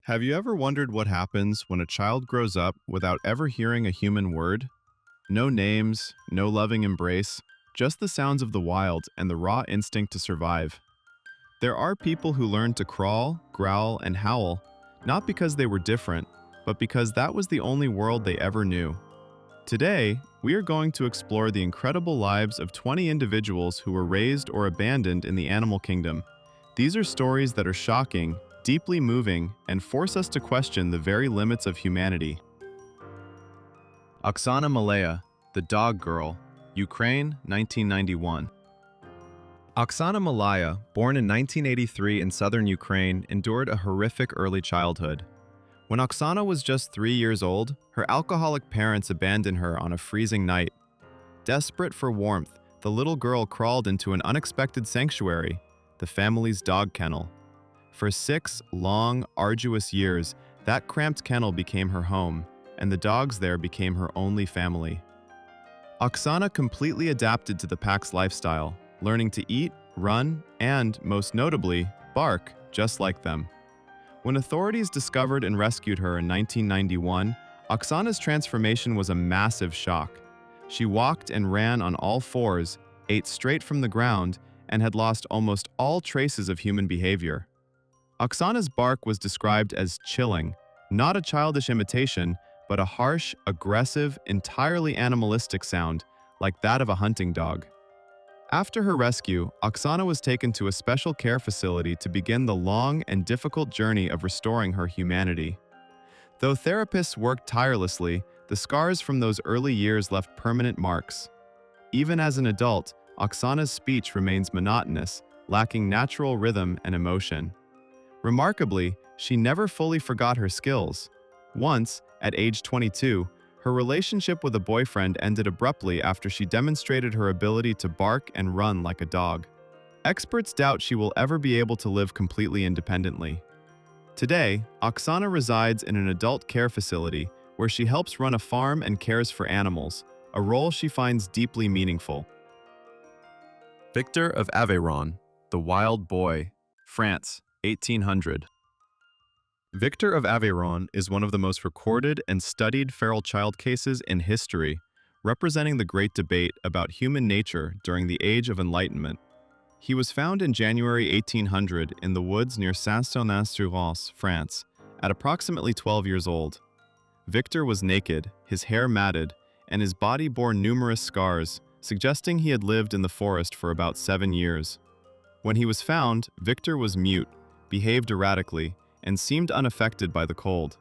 Have you ever wondered what happens when a child grows up without ever hearing a human word? No names, no loving embrace, just the sounds of the wild and the raw instinct to survive. There are people who learn to crawl, growl, and howl, not because they were different, but because that was the only world they ever knew. Today, we are going to explore the incredible lives of 20 individuals who were raised or abandoned in the animal kingdom. These are stories that are shocking, deeply moving, and force us to question the very limits of humanity. Oxana Malaya, the Dog Girl, Ukraine, 1991. Oksana Malaya, born in 1983 in southern Ukraine, endured a horrific early childhood. When Oksana was just 3 years old, her alcoholic parents abandoned her on a freezing night. Desperate for warmth, the little girl crawled into an unexpected sanctuary, the family's dog kennel. For 6 long, arduous years, that cramped kennel became her home, and the dogs there became her only family. Oksana completely adapted to the pack's lifestyle, learning to eat, run, and, most notably, bark just like them. When authorities discovered and rescued her in 1991, Oksana's transformation was a massive shock. She walked and ran on all fours, ate straight from the ground, and had lost almost all traces of human behavior. Oksana's bark was described as chilling, not a childish imitation, but a harsh, aggressive, entirely animalistic sound, like that of a hunting dog. After her rescue, Oksana was taken to a special care facility to begin the long and difficult journey of restoring her humanity. Though therapists worked tirelessly, the scars from those early years left permanent marks. Even as an adult, Oksana's speech remains monotonous, lacking natural rhythm and emotion. Remarkably, she never fully forgot her skills. Once, at age 22, her relationship with a boyfriend ended abruptly after she demonstrated her ability to bark and run like a dog. Experts doubt she will ever be able to live completely independently. Today, Oksana resides in an adult care facility where she helps run a farm and cares for animals, a role she finds deeply meaningful. Victor of Aveyron, the Wild Boy, France, 1800. Victor of Aveyron is one of the most recorded and studied feral child cases in history, representing the great debate about human nature during the Age of Enlightenment. He was found in January 1800 in the woods near Saint-Sauveur-sur-Rance, France, at approximately 12 years old. Victor was naked, his hair matted, and his body bore numerous scars, suggesting he had lived in the forest for about 7 years. When he was found, Victor was mute, behaved erratically, and seemed unaffected by the cold.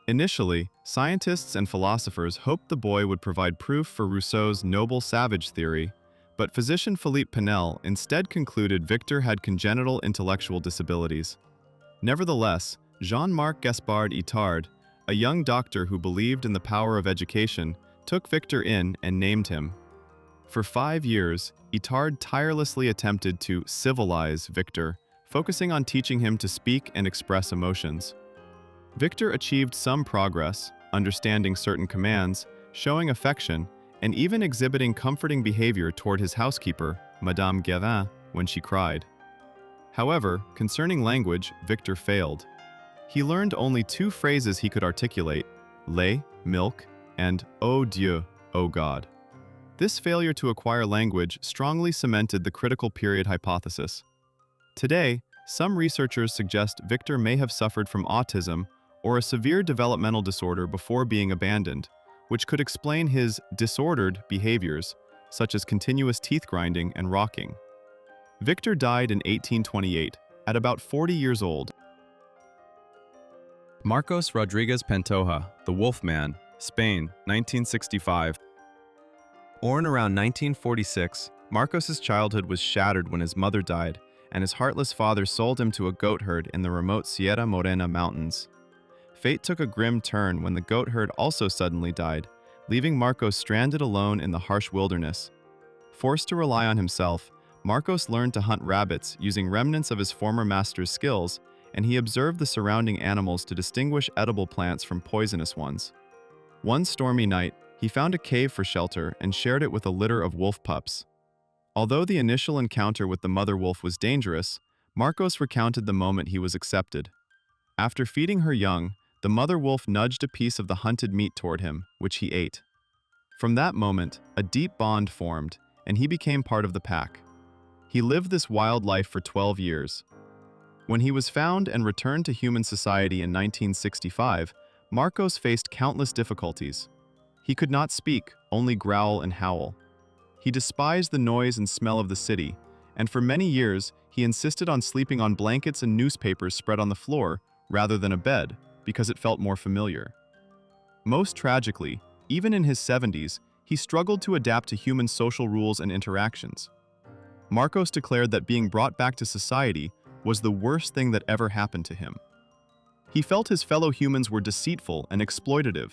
Initially, scientists and philosophers hoped the boy would provide proof for Rousseau's noble savage theory, but physician Philippe Pinel instead concluded Victor had congenital intellectual disabilities. Nevertheless, Jean-Marc Gaspard Itard, a young doctor who believed in the power of education, took Victor in and named him. For 5 years, Itard tirelessly attempted to civilize Victor, focusing on teaching him to speak and express emotions. Victor achieved some progress, understanding certain commands, showing affection, and even exhibiting comforting behavior toward his housekeeper, Madame Guérin, when she cried. However, concerning language, Victor failed. He learned only 2 phrases he could articulate: lait, milk, and oh Dieu, oh God. This failure to acquire language strongly cemented the critical period hypothesis. Today, some researchers suggest Victor may have suffered from autism or a severe developmental disorder before being abandoned, which could explain his disordered behaviors, such as continuous teeth grinding and rocking. Victor died in 1828, at about 40 years old. Marcos Rodriguez Pantoja, the Wolfman, Spain, 1965. Born around 1946, Marcos's childhood was shattered when his mother died, and his heartless father sold him to a goat herd in the remote Sierra Morena mountains. Fate took a grim turn when the goat herd also suddenly died, leaving Marcos stranded alone in the harsh wilderness. Forced to rely on himself, Marcos learned to hunt rabbits using remnants of his former master's skills, and he observed the surrounding animals to distinguish edible plants from poisonous ones. One stormy night, he found a cave for shelter and shared it with a litter of wolf pups. Although the initial encounter with the mother wolf was dangerous, Marcos recounted the moment he was accepted. After feeding her young, the mother wolf nudged a piece of the hunted meat toward him, which he ate. From that moment, a deep bond formed, and he became part of the pack. He lived this wild life for 12 years. When he was found and returned to human society in 1965, Marcos faced countless difficulties. He could not speak, only growl and howl. He despised the noise and smell of the city, and for many years, he insisted on sleeping on blankets and newspapers spread on the floor rather than a bed, because it felt more familiar. Most tragically, even in his 70s, he struggled to adapt to human social rules and interactions. Marcos declared that being brought back to society was the worst thing that ever happened to him. He felt his fellow humans were deceitful and exploitative,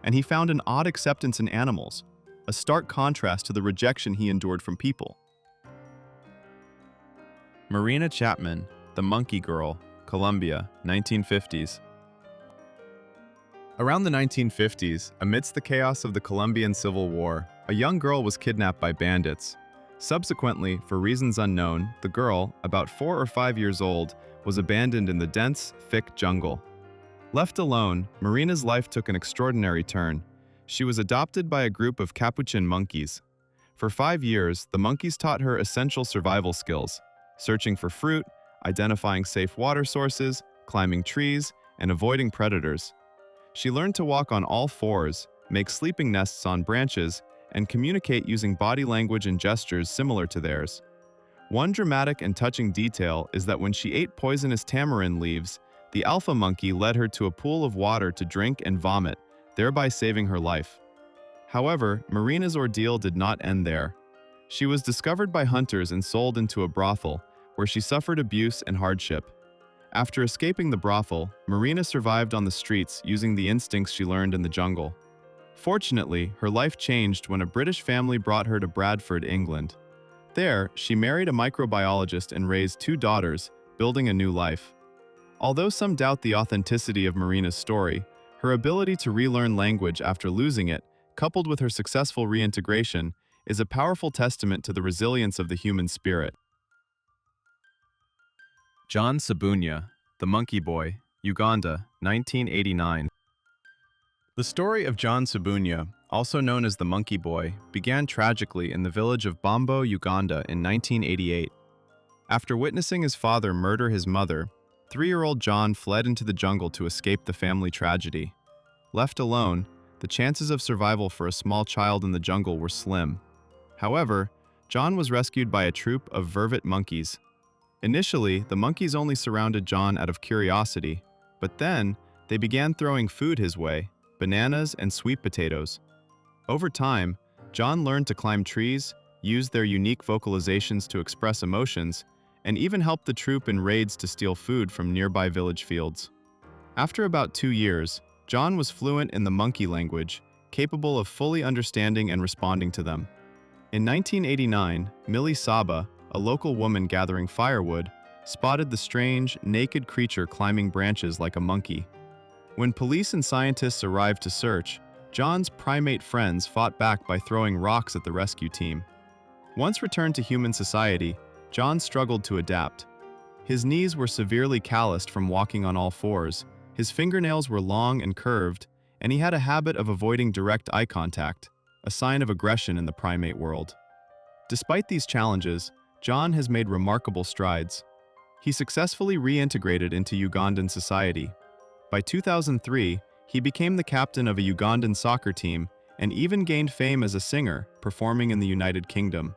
and he found an odd acceptance in animals, a stark contrast to the rejection he endured from people. Marina Chapman, the Monkey Girl, Colombia, 1950s. Around the 1950s, amidst the chaos of the Colombian Civil War, a young girl was kidnapped by bandits. Subsequently, for reasons unknown, the girl, about 4 or 5 years old, was abandoned in the dense, thick jungle. Left alone, Marina's life took an extraordinary turn. She was adopted by a group of capuchin monkeys. For 5 years, the monkeys taught her essential survival skills: searching for fruit, identifying safe water sources, climbing trees, and avoiding predators. She learned to walk on all fours, make sleeping nests on branches, and communicate using body language and gestures similar to theirs. One dramatic and touching detail is that when she ate poisonous tamarind leaves, the alpha monkey led her to a pool of water to drink and vomit, thereby saving her life. However, Marina's ordeal did not end there. She was discovered by hunters and sold into a brothel, where she suffered abuse and hardship. After escaping the brothel, Marina survived on the streets using the instincts she learned in the jungle. Fortunately, her life changed when a British family brought her to Bradford, England. There, she married a microbiologist and raised 2 daughters, building a new life. Although some doubt the authenticity of Marina's story, her ability to relearn language after losing it, coupled with her successful reintegration, is a powerful testament to the resilience of the human spirit. John Sabunya, the Monkey Boy, Uganda, 1989. The story of John Sabunya, also known as the Monkey Boy, began tragically in the village of Bombo, Uganda in 1988. After witnessing his father murder his mother, 3-year-old John fled into the jungle to escape the family tragedy. Left alone, the chances of survival for a small child in the jungle were slim. However, John was rescued by a troop of vervet monkeys. Initially, the monkeys only surrounded John out of curiosity, but then they began throwing food his way: bananas and sweet potatoes. Over time, John learned to climb trees, used their unique vocalizations to express emotions, and even helped the troop in raids to steal food from nearby village fields. After about 2 years, John was fluent in the monkey language, capable of fully understanding and responding to them. In 1989, Millie Saba, a local woman gathering firewood, spotted the strange, naked creature climbing branches like a monkey. When police and scientists arrived to search, John's primate friends fought back by throwing rocks at the rescue team. Once returned to human society, John struggled to adapt. His knees were severely calloused from walking on all fours, his fingernails were long and curved, and he had a habit of avoiding direct eye contact, a sign of aggression in the primate world. Despite these challenges, John has made remarkable strides. He successfully reintegrated into Ugandan society. By 2003, he became the captain of a Ugandan soccer team and even gained fame as a singer, performing in the United Kingdom.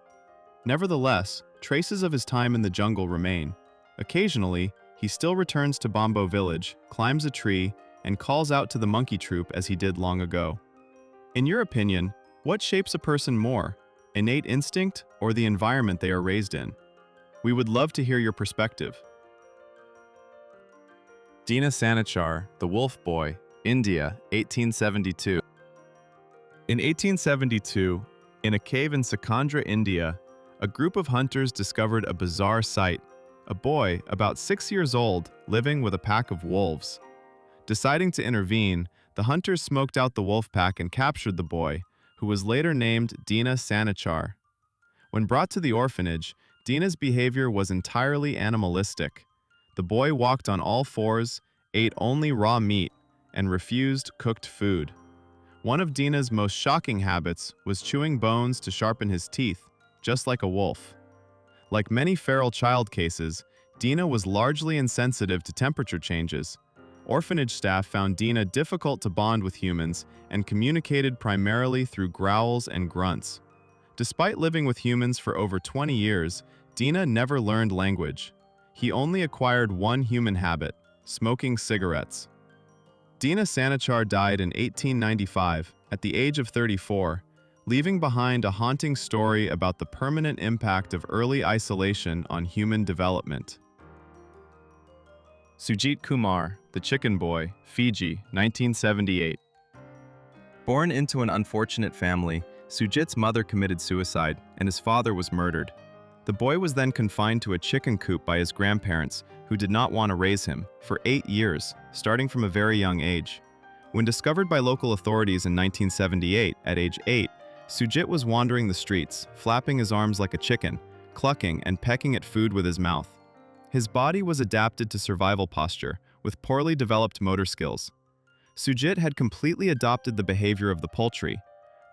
Nevertheless, traces of his time in the jungle remain. Occasionally, he still returns to Bombo village, climbs a tree, and calls out to the monkey troop as he did long ago. In your opinion, what shapes a person more, innate instinct or the environment they are raised in? We would love to hear your perspective. Dina Sanichar, the Wolf Boy, India, 1872. In 1872, in a cave in Sikandra, India, a group of hunters discovered a bizarre sight: a boy about 6 years old living with a pack of wolves. Deciding to intervene, the hunters smoked out the wolf pack and captured the boy, who was later named Dina Sanichar. When brought to the orphanage, Dina's behavior was entirely animalistic. The boy walked on all fours, ate only raw meat, and refused cooked food. One of Dina's most shocking habits was chewing bones to sharpen his teeth, just like a wolf. Like many feral child cases, Dina was largely insensitive to temperature changes. Orphanage staff found Dina difficult to bond with humans and communicated primarily through growls and grunts. Despite living with humans for over 20 years, Dina never learned language. He only acquired one human habit: smoking cigarettes. Dina Sanichar died in 1895 at the age of 34, leaving behind a haunting story about the permanent impact of early isolation on human development. Sujit Kumar, the chicken boy, Fiji, 1978. Born into an unfortunate family, Sujit's mother committed suicide and his father was murdered. The boy was then confined to a chicken coop by his grandparents, who did not want to raise him, for 8 years, starting from a very young age. When discovered by local authorities in 1978, at age 8, Sujit was wandering the streets, flapping his arms like a chicken, clucking and pecking at food with his mouth. His body was adapted to survival posture, with poorly developed motor skills. Sujit had completely adopted the behavior of the poultry.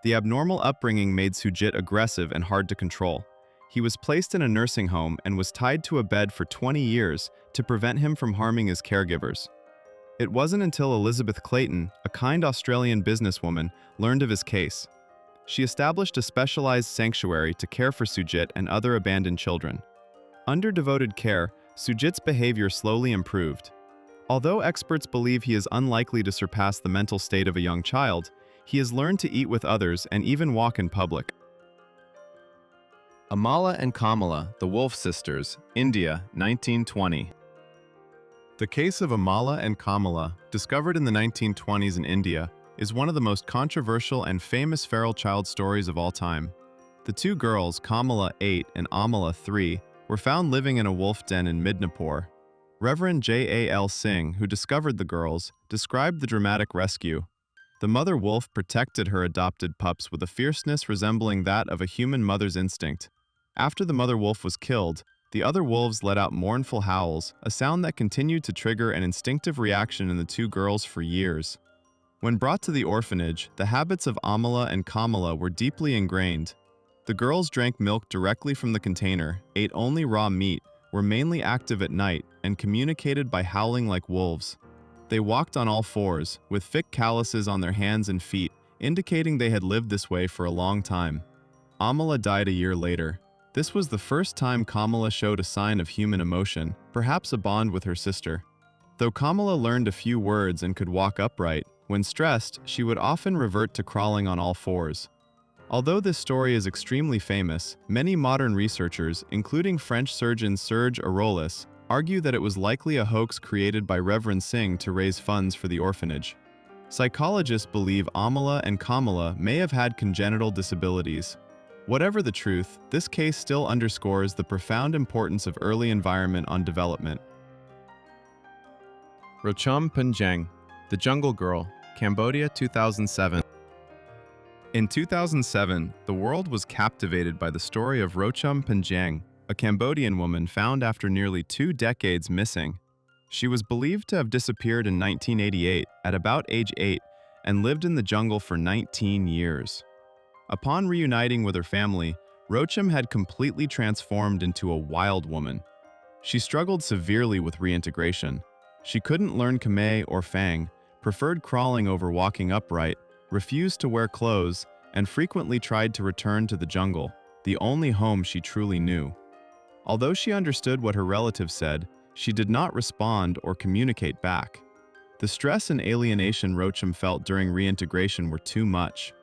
The abnormal upbringing made Sujit aggressive and hard to control. He was placed in a nursing home and was tied to a bed for 20 years to prevent him from harming his caregivers. It wasn't until Elizabeth Clayton, a kind Australian businesswoman, learned of his case. She established a specialized sanctuary to care for Sujit and other abandoned children. Under devoted care, Sujit's behavior slowly improved. Although experts believe he is unlikely to surpass the mental state of a young child, he has learned to eat with others and even walk in public. Amala and Kamala, the Wolf Sisters, India, 1920. The case of Amala and Kamala, discovered in the 1920s in India, is one of the most controversial and famous feral child stories of all time. The two girls, Kamala 8 and Amala 3, were found living in a wolf den in Midnapore. Reverend J.A.L. Singh, who discovered the girls, described the dramatic rescue. The mother wolf protected her adopted pups with a fierceness resembling that of a human mother's instinct. After the mother wolf was killed, the other wolves let out mournful howls, a sound that continued to trigger an instinctive reaction in the two girls for years. When brought to the orphanage, the habits of Amala and Kamala were deeply ingrained. The girls drank milk directly from the container, ate only raw meat, were mainly active at night, and communicated by howling like wolves. They walked on all fours, with thick calluses on their hands and feet, indicating they had lived this way for a long time. Amala died a year later. This was the first time Kamala showed a sign of human emotion, perhaps a bond with her sister. Though Kamala learned a few words and could walk upright, when stressed, she would often revert to crawling on all fours. Although this story is extremely famous, many modern researchers, including French surgeon Serge Arolis, argue that it was likely a hoax created by Reverend Singh to raise funds for the orphanage. Psychologists believe Amala and Kamala may have had congenital disabilities. Whatever the truth, this case still underscores the profound importance of early environment on development. Rochom Punjang, the Jungle Girl, Cambodia, 2007. In 2007, the world was captivated by the story of Rochom Punjang, a Cambodian woman found after nearly 2 decades missing. She was believed to have disappeared in 1988 at about age 8 and lived in the jungle for 19 years. Upon reuniting with her family, Rochom had completely transformed into a wild woman. She struggled severely with reintegration. She couldn't learn Khmer or Fang, preferred crawling over walking upright, refused to wear clothes, and frequently tried to return to the jungle, the only home she truly knew. Although she understood what her relatives said, she did not respond or communicate back. The stress and alienation Rochom felt during reintegration were too much.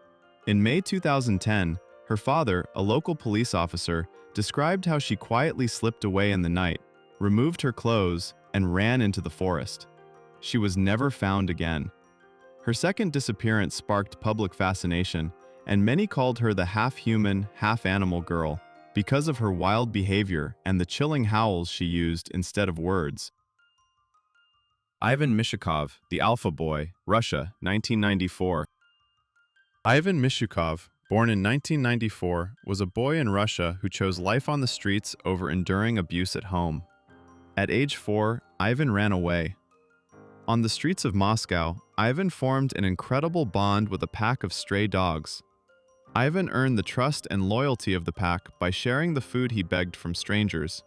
In May 2010, her father, a local police officer, described how she quietly slipped away in the night, removed her clothes, and ran into the forest. She was never found again. Her second disappearance sparked public fascination, and many called her the half-human, half-animal girl because of her wild behavior and the chilling howls she used instead of words. Ivan Mishukov, the Alpha Boy, Russia, 1994. Ivan Mishukov, born in 1994, was a boy in Russia who chose life on the streets over enduring abuse at home. At age 4, Ivan ran away. On the streets of Moscow, Ivan formed an incredible bond with a pack of stray dogs. Ivan earned the trust and loyalty of the pack by sharing the food he begged from strangers.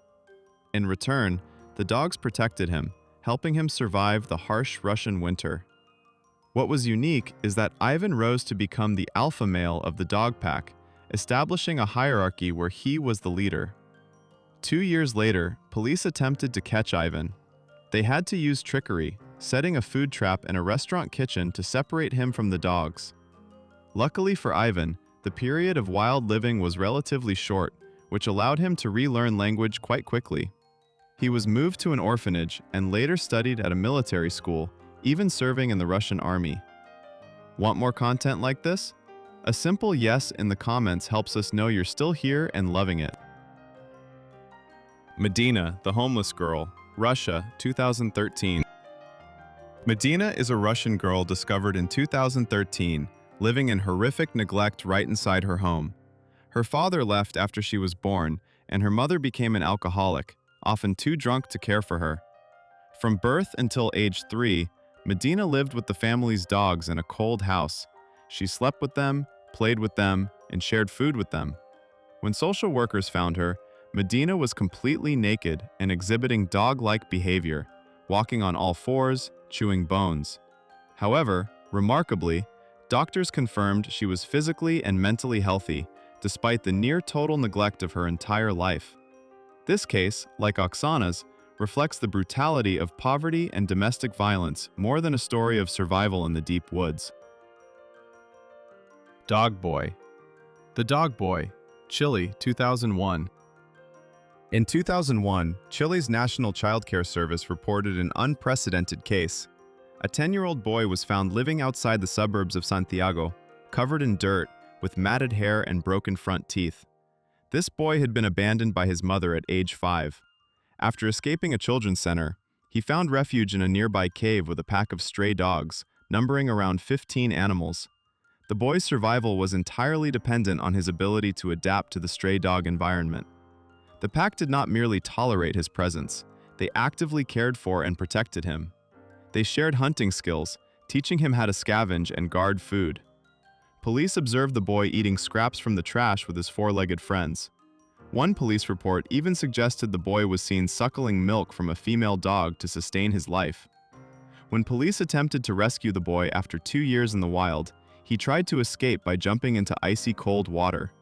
In return, the dogs protected him, helping him survive the harsh Russian winter. What was unique is that Ivan rose to become the alpha male of the dog pack, establishing a hierarchy where he was the leader. 2 years later, police attempted to catch Ivan. They had to use trickery, setting a food trap in a restaurant kitchen to separate him from the dogs. Luckily for Ivan, the period of wild living was relatively short, which allowed him to relearn language quite quickly. He was moved to an orphanage and later studied at a military school, even serving in the Russian army. Want more content like this? A simple yes in the comments helps us know you're still here and loving it. Medina, the homeless girl, Russia, 2013. Medina is a Russian girl discovered in 2013, living in horrific neglect right inside her home. Her father left after she was born, and her mother became an alcoholic, often too drunk to care for her. From birth until age 3, Medina lived with the family's dogs in a cold house. She slept with them, played with them, and shared food with them. When social workers found her, Medina was completely naked and exhibiting dog-like behavior, walking on all fours, chewing bones. However, remarkably, doctors confirmed she was physically and mentally healthy, despite the near-total neglect of her entire life. This case, like Oxana's, reflects the brutality of poverty and domestic violence more than a story of survival in the deep woods. Dog Boy. The Dog Boy, Chile, 2001. In 2001, Chile's National Child Care Service reported an unprecedented case. A 10-year-old boy was found living outside the suburbs of Santiago, covered in dirt, with matted hair and broken front teeth. This boy had been abandoned by his mother at age 5. After escaping a children's center, he found refuge in a nearby cave with a pack of stray dogs, numbering around 15 animals. The boy's survival was entirely dependent on his ability to adapt to the stray dog environment. The pack did not merely tolerate his presence, they actively cared for and protected him. They shared hunting skills, teaching him how to scavenge and guard food. Police observed the boy eating scraps from the trash with his four-legged friends. One police report even suggested the boy was seen suckling milk from a female dog to sustain his life. When police attempted to rescue the boy after 2 years in the wild, he tried to escape by jumping into icy cold water.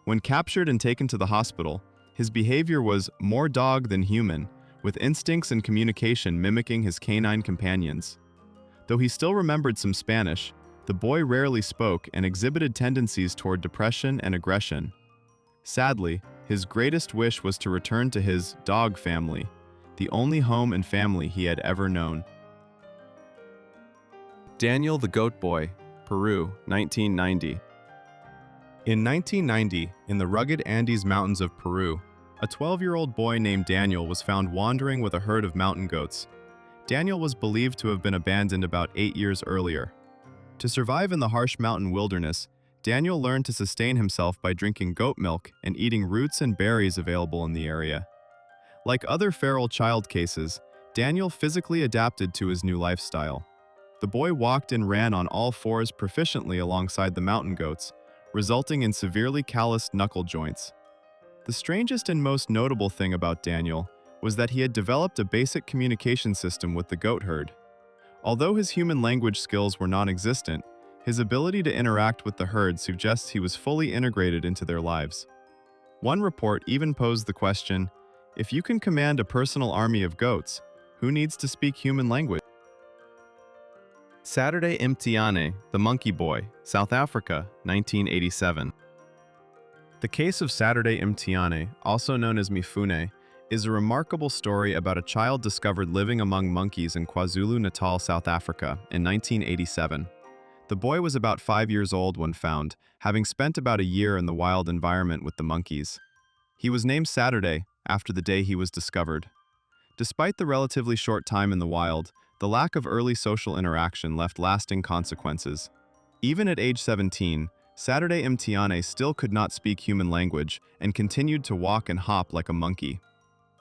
When captured and taken to the hospital, his behavior was more dog than human, with instincts and communication mimicking his canine companions. Though he still remembered some Spanish, the boy rarely spoke and exhibited tendencies toward depression and aggression. Sadly, his greatest wish was to return to his dog family, the only home and family he had ever known. Daniel the Goat Boy, Peru, 1990. In 1990, in the rugged Andes Mountains of Peru, a 12-year-old boy named Daniel was found wandering with a herd of mountain goats. Daniel was believed to have been abandoned about 8 years earlier. To survive in the harsh mountain wilderness, Daniel learned to sustain himself by drinking goat milk and eating roots and berries available in the area. Like other feral child cases, Daniel physically adapted to his new lifestyle. The boy walked and ran on all fours proficiently alongside the mountain goats, resulting in severely calloused knuckle joints. The strangest and most notable thing about Daniel was that he had developed a basic communication system with the goat herd. Although his human language skills were non-existent, his ability to interact with the herd suggests he was fully integrated into their lives. One report even posed the question, if you can command a personal army of goats, who needs to speak human language? Saturday Mthiyane, the Monkey Boy, South Africa, 1987. The case of Saturday Mthiyane, also known as Mifune, is a remarkable story about a child discovered living among monkeys in KwaZulu-Natal, South Africa, in 1987. The boy was about 5 years old when found, having spent about a year in the wild environment with the monkeys. He was named Saturday after the day he was discovered. Despite the relatively short time in the wild, the lack of early social interaction left lasting consequences. Even at age 17, Saturday Mthiyane still could not speak human language and continued to walk and hop like a monkey.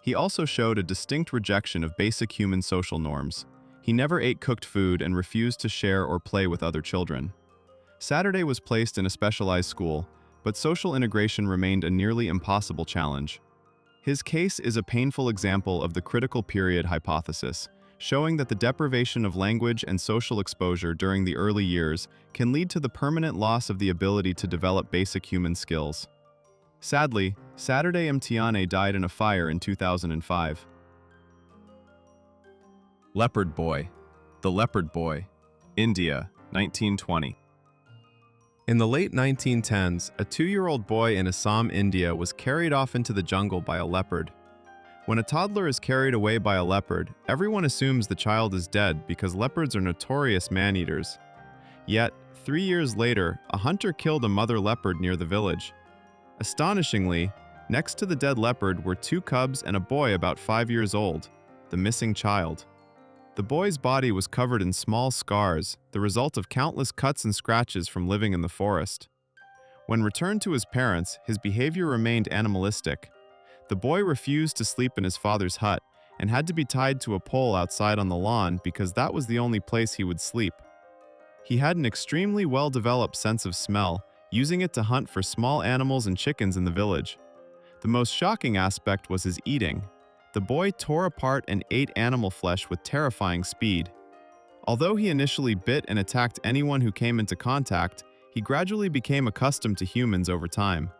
He also showed a distinct rejection of basic human social norms. He never ate cooked food and refused to share or play with other children. Saturday was placed in a specialized school, but social integration remained a nearly impossible challenge. His case is a painful example of the critical period hypothesis, showing that the deprivation of language and social exposure during the early years can lead to the permanent loss of the ability to develop basic human skills. Sadly, Saturday Mthiyane died in a fire in 2005. Leopard Boy. The Leopard Boy. India, 1920. In the late 1910s, a 2-year-old boy in Assam, India was carried off into the jungle by a leopard. When a toddler is carried away by a leopard, everyone assumes the child is dead because leopards are notorious man-eaters. Yet, 3 years later, a hunter killed a mother leopard near the village. Astonishingly, next to the dead leopard were 2 cubs and a boy about 5 years old, the missing child. The boy's body was covered in small scars, the result of countless cuts and scratches from living in the forest. When returned to his parents, his behavior remained animalistic. The boy refused to sleep in his father's hut and had to be tied to a pole outside on the lawn because that was the only place he would sleep. He had an extremely well-developed sense of smell, using it to hunt for small animals and chickens in the village. The most shocking aspect was his eating. The boy tore apart and ate animal flesh with terrifying speed. Although he initially bit and attacked anyone who came into contact, he gradually became accustomed to humans over time.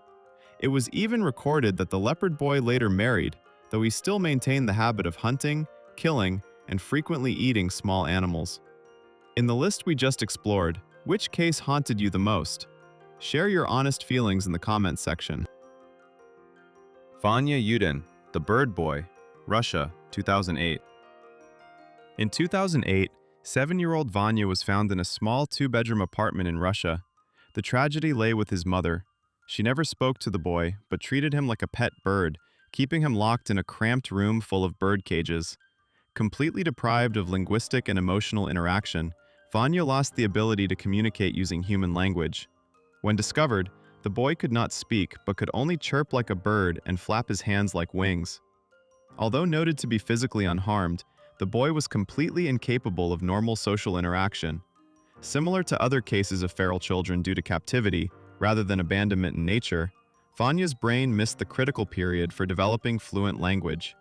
It was even recorded that the leopard boy later married, though he still maintained the habit of hunting, killing, and frequently eating small animals. In the list we just explored, which case haunted you the most? Share your honest feelings in the comments section. Vanya Yudin, the Bird Boy, Russia, 2008. In 2008, 7-year-old Vanya was found in a small 2-bedroom apartment in Russia. The tragedy lay with his mother. She never spoke to the boy, but treated him like a pet bird, keeping him locked in a cramped room full of bird cages. Completely deprived of linguistic and emotional interaction, Vanya lost the ability to communicate using human language. When discovered, the boy could not speak but could only chirp like a bird and flap his hands like wings. Although noted to be physically unharmed, the boy was completely incapable of normal social interaction. Similar to other cases of feral children due to captivity, rather than abandonment in nature, Vanya's brain missed the critical period for developing fluent language.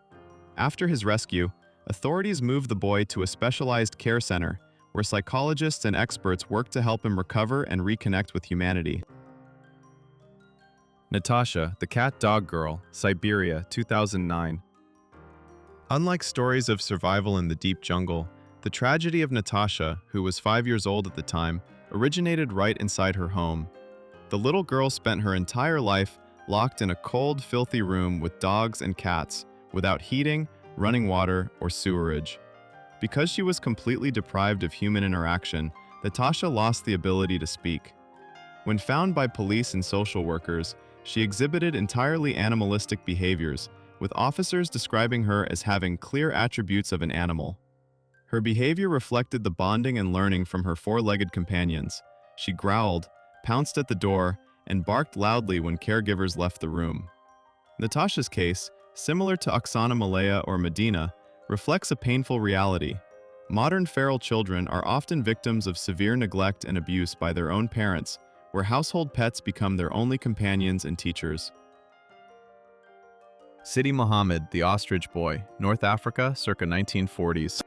After his rescue, authorities moved the boy to a specialized care center, where psychologists and experts worked to help him recover and reconnect with humanity. Natasha, the Cat-Dog Girl, Siberia, 2009. Unlike stories of survival in the deep jungle, the tragedy of Natasha, who was 5 years old at the time, originated right inside her home. The little girl spent her entire life locked in a cold, filthy room with dogs and cats, without heating, running water, or sewerage. Because she was completely deprived of human interaction, Natasha lost the ability to speak. When found by police and social workers, she exhibited entirely animalistic behaviors, with officers describing her as having clear attributes of an animal. Her behavior reflected the bonding and learning from her 4-legged companions. She growled, pounced at the door, and barked loudly when caregivers left the room. Natasha's case, similar to Oxana, Malaya, or Marina, reflects a painful reality. Modern feral children are often victims of severe neglect and abuse by their own parents, where household pets become their only companions and teachers. Sidi Mohammed, the Ostrich Boy, North Africa, circa 1940s.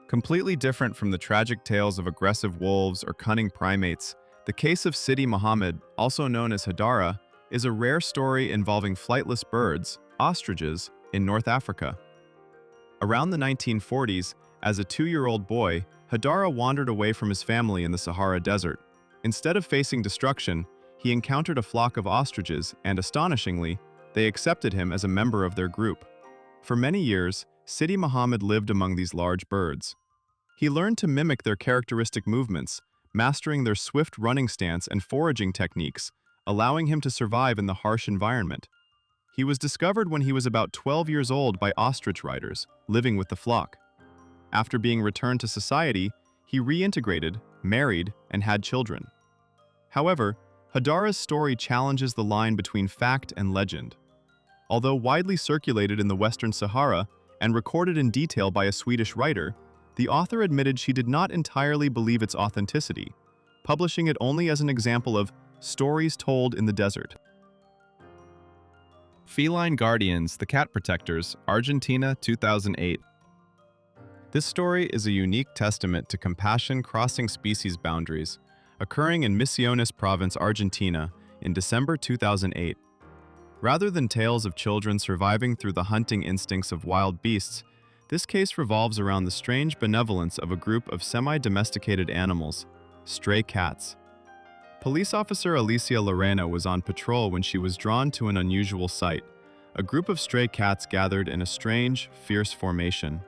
Completely different from the tragic tales of aggressive wolves or cunning primates, the case of Sidi Mohammed, also known as Hadara, is a rare story involving flightless birds, ostriches, in North Africa. Around the 1940s, as a 2-year-old boy, Hadara wandered away from his family in the Sahara Desert. Instead of facing destruction, he encountered a flock of ostriches and, astonishingly, they accepted him as a member of their group. For many years, Sidi Mohammed lived among these large birds. He learned to mimic their characteristic movements, mastering their swift running stance and foraging techniques, allowing him to survive in the harsh environment. He was discovered when he was about 12 years old by ostrich riders, living with the flock. After being returned to society, he reintegrated, married, and had children. However, Hadara's story challenges the line between fact and legend. Although widely circulated in the Western Sahara and recorded in detail by a Swedish writer, the author admitted she did not entirely believe its authenticity, publishing it only as an example of stories told in the desert. Feline Guardians, the Cat Protectors, Argentina, 2008. This story is a unique testament to compassion crossing species boundaries, occurring in Misiones Province, Argentina, in December 2008. Rather than tales of children surviving through the hunting instincts of wild beasts, this case revolves around the strange benevolence of a group of semi-domesticated animals, stray cats. Police officer Alicia Lorena was on patrol when she was drawn to an unusual sight, a group of stray cats gathered in a strange, fierce formation.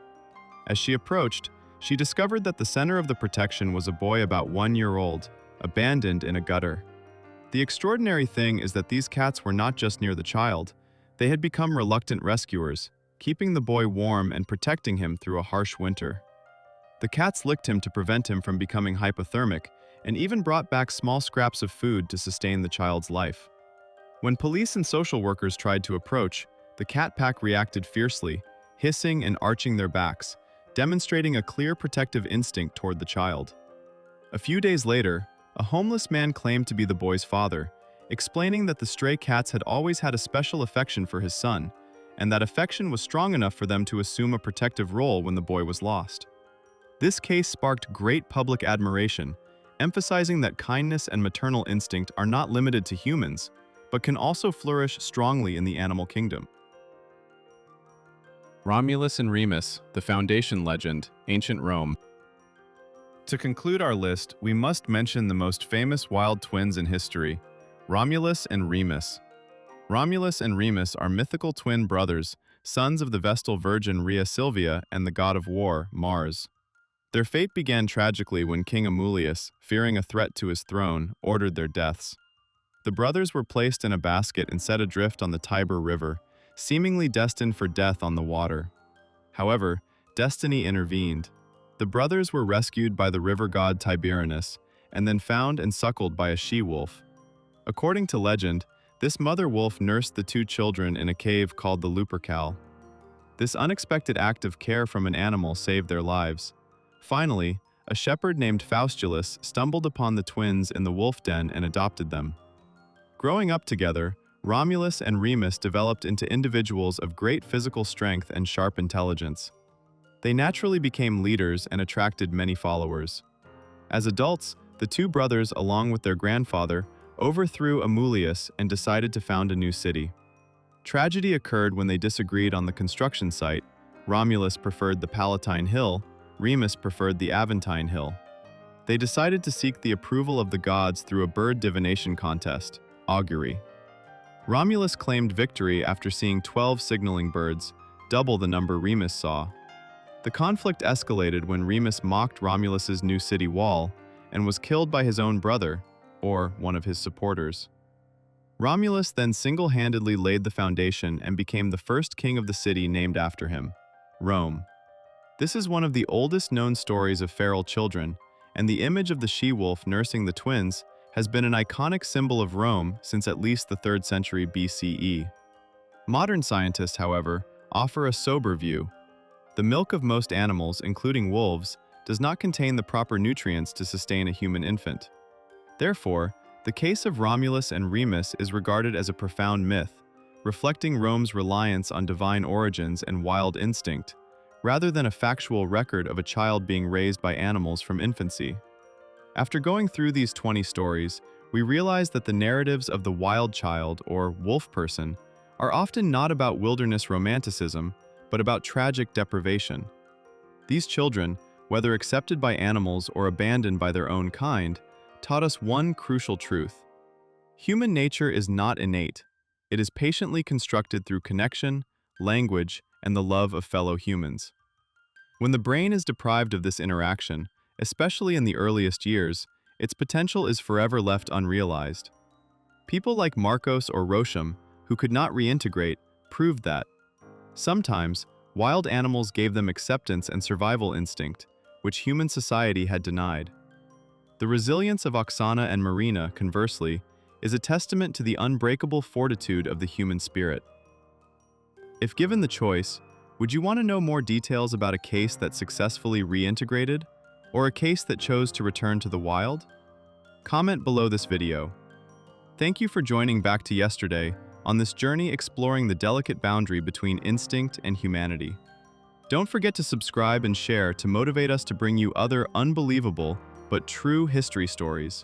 As she approached, she discovered that the center of the protection was a boy about 1 year old, abandoned in a gutter. The extraordinary thing is that these cats were not just near the child, they had become reluctant rescuers, keeping the boy warm and protecting him through a harsh winter. The cats licked him to prevent him from becoming hypothermic, and even brought back small scraps of food to sustain the child's life. When police and social workers tried to approach, the cat pack reacted fiercely, hissing and arching their backs, demonstrating a clear protective instinct toward the child. A few days later, a homeless man claimed to be the boy's father, explaining that the stray cats had always had a special affection for his son, and that affection was strong enough for them to assume a protective role when the boy was lost. This case sparked great public admiration, emphasizing that kindness and maternal instinct are not limited to humans, but can also flourish strongly in the animal kingdom. Romulus and Remus, the Foundation Legend, Ancient Rome. To conclude our list, we must mention the most famous wild twins in history, Romulus and Remus. Romulus and Remus are mythical twin brothers, sons of the Vestal Virgin Rhea Silvia and the god of war, Mars. Their fate began tragically when King Amulius, fearing a threat to his throne, ordered their deaths. The brothers were placed in a basket and set adrift on the Tiber River, seemingly destined for death on the water. However, destiny intervened. The brothers were rescued by the river god Tiberinus, and then found and suckled by a she-wolf. According to legend, this mother wolf nursed the two children in a cave called the Lupercal. This unexpected act of care from an animal saved their lives. Finally, a shepherd named Faustulus stumbled upon the twins in the wolf den and adopted them. Growing up together, Romulus and Remus developed into individuals of great physical strength and sharp intelligence. They naturally became leaders and attracted many followers. As adults, the two brothers, along with their grandfather, overthrew Amulius and decided to found a new city. Tragedy occurred when they disagreed on the construction site. Romulus preferred the Palatine Hill, Remus preferred the Aventine Hill. They decided to seek the approval of the gods through a bird divination contest, augury. Romulus claimed victory after seeing 12 signaling birds, double the number Remus saw. The conflict escalated when Remus mocked Romulus's new city wall and was killed by his own brother, or one of his supporters. Romulus then single-handedly laid the foundation and became the first king of the city named after him, Rome. This is one of the oldest known stories of feral children, and the image of the she-wolf nursing the twins has been an iconic symbol of Rome since at least the 3rd century BCE. Modern scientists, however, offer a sober view. The milk of most animals, including wolves, does not contain the proper nutrients to sustain a human infant. Therefore, the case of Romulus and Remus is regarded as a profound myth, reflecting Rome's reliance on divine origins and wild instinct, rather than a factual record of a child being raised by animals from infancy. After going through these 20 stories, we realize that the narratives of the wild child, or wolf person, are often not about wilderness romanticism, but about tragic deprivation. These children, whether accepted by animals or abandoned by their own kind, taught us one crucial truth. Human nature is not innate. It is patiently constructed through connection, language, and the love of fellow humans. When the brain is deprived of this interaction, especially in the earliest years, its potential is forever left unrealized. People like Marcos or Rochom, who could not reintegrate, proved that. Sometimes, wild animals gave them acceptance and survival instinct, which human society had denied. The resilience of Oxana and Marina, conversely, is a testament to the unbreakable fortitude of the human spirit. If given the choice, Would you want to know more details about a case that successfully reintegrated, or a case that chose to return to the wild? Comment below this video. Thank you for joining Back to Yesterday on this journey exploring the delicate boundary between instinct and humanity. Don't forget to subscribe and share to motivate us to bring you other unbelievable but true history stories.